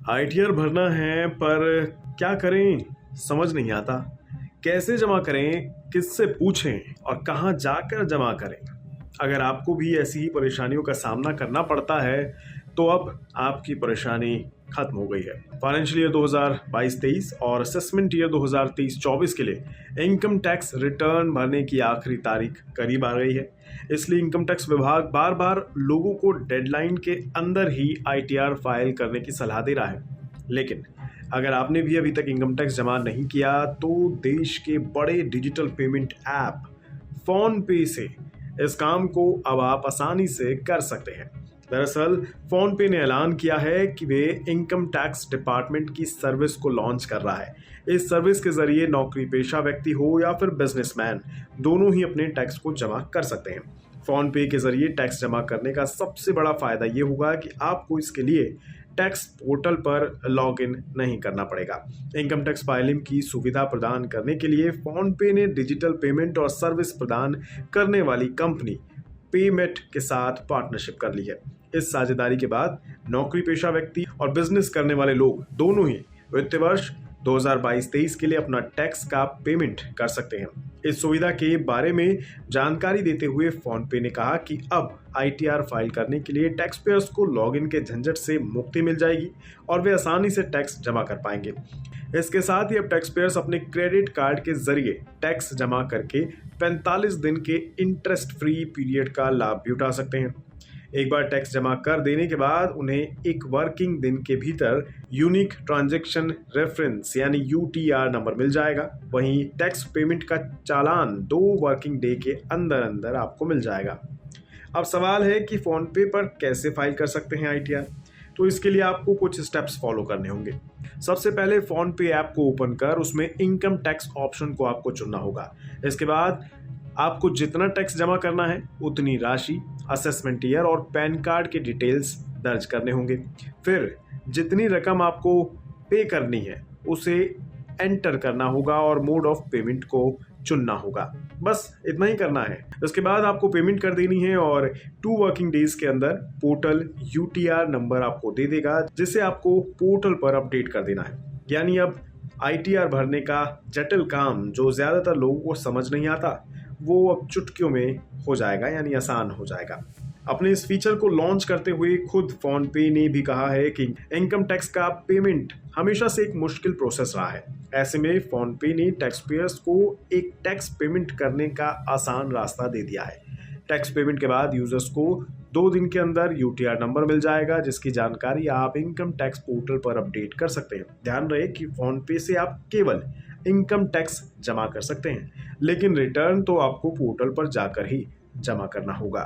ITR भरना है पर क्या करें समझ नहीं आता। कैसे जमा करें, किससे पूछें और कहां जाकर जमा करें। अगर आपको भी ऐसी ही परेशानियों का सामना करना पड़ता है तो अब आपकी परेशानी खत्म हो गई है। फाइनेंशियल ईयर 2022-23 और असेसमेंट ईयर 2023-24 के लिए इनकम टैक्स रिटर्न भरने की आखिरी तारीख करीब आ गई है। इसलिए इनकम टैक्स विभाग बार बार लोगों को डेडलाइन के अंदर ही आईटीआर फाइल करने की सलाह दे रहा है। लेकिन अगर आपने भी अभी तक इनकम टैक्स जमा नहीं किया तो देश के बड़े डिजिटल पेमेंट ऐप फोन पे से इस काम को अब आप आसानी से कर सकते हैं। दरअसल फोन पे ने ऐलान किया है कि वे इनकम टैक्स डिपार्टमेंट की सर्विस को लॉन्च कर रहा है। इस सर्विस के जरिए नौकरी पेशा व्यक्ति हो या फिर बिजनेसमैन, दोनों ही अपने टैक्स को जमा कर सकते हैं। फोन पे के जरिए टैक्स जमा करने का सबसे बड़ा फायदा ये होगा कि आपको इसके लिए टैक्स पोर्टल पर लॉगिन नहीं करना पड़ेगा। इनकम टैक्स फाइलिंग की सुविधा प्रदान करने के लिए फोन पे ने डिजिटल पेमेंट और सर्विस प्रदान करने वाली कंपनी पेमेट के साथ पार्टनरशिप कर ली है। इस साझेदारी के बाद नौकरी पेशा व्यक्ति और बिजनेस करने वाले लोग दोनों ही वित्तीय वर्ष 2022-23 के लिए अपना टैक्स का पेमेंट कर सकते हैं। इस सुविधा के बारे में जानकारी देते हुए फोन पे ने कहा कि अब आईटीआर फाइल करने के लिए टैक्स पेयर्स को लॉगिन के झंझट से मुक्ति मिल जाएगी और वे आसानी से टैक्स जमा कर पाएंगे। इसके साथ ही अब टैक्स पेयर्स अपने क्रेडिट कार्ड के जरिए टैक्स जमा करके 45 दिन के इंटरेस्ट फ्री पीरियड का लाभ भी उठा सकते हैं। एक बार टैक्स जमा कर देने के बाद उन्हें एक वर्किंग दिन के भीतर यूनिक ट्रांजैक्शन रेफरेंस यानी यूटीआर नंबर मिल जाएगा। वहीं टैक्स पेमेंट का चालान 2 वर्किंग डे के अंदर अंदर आपको मिल जाएगा। अब सवाल है कि फोन पे पर कैसे फाइल कर सकते हैं आईटीआर। तो इसके लिए आपको कुछ स्टेप्स फॉलो करने होंगे। सबसे पहले फोन पे ऐप को ओपन कर उसमें इनकम टैक्स ऑप्शन को आपको चुनना होगा। इसके बाद आपको जितना टैक्स जमा करना है उतनी राशि, असेसमेंट ईयर और पैन कार्ड के डिटेल्स दर्ज करने होंगे। फिर जितनी रकम आपको पे करनी है उसे एंटर करना होगा और मोड ऑफ पेमेंट को चुनना होगा। बस इतना ही करना है। इसके बाद आपको पेमेंट कर देनी है और 2 वर्किंग डेज के अंदर पोर्टल यूटीआर नंबर आपको दे देगा, जिसे आपको पोर्टल पर अपडेट कर देना है। यानी अब आईटीआर भरने का जटिल काम जो ज्यादातर लोगों को समझ नहीं आता वो अब चुटकियों में हो जाएगा, यानी आसान हो जाएगा। अपने इस फीचर को लॉन्च करते हुए खुद फोन पे ने भी कहा है कि इनकम टैक्स का पेमेंट हमेशा से एक मुश्किल प्रोसेस रहा है। ऐसे में फोन पे ने टैक्स पेयर्स को एक टैक्स पेमेंट करने का आसान रास्ता दे दिया है। टैक्स पेमेंट के बाद यूजर्स को 2 दिन के अंदर यूटीआर नंबर मिल जाएगा, जिसकी जानकारी आप इनकम टैक्स पोर्टल पर अपडेट कर सकते हैं। ध्यान रहे कि फोन पे से आप केवल इनकम टैक्स जमा कर सकते हैं, लेकिन रिटर्न तो आपको पोर्टल पर जाकर ही जमा करना होगा।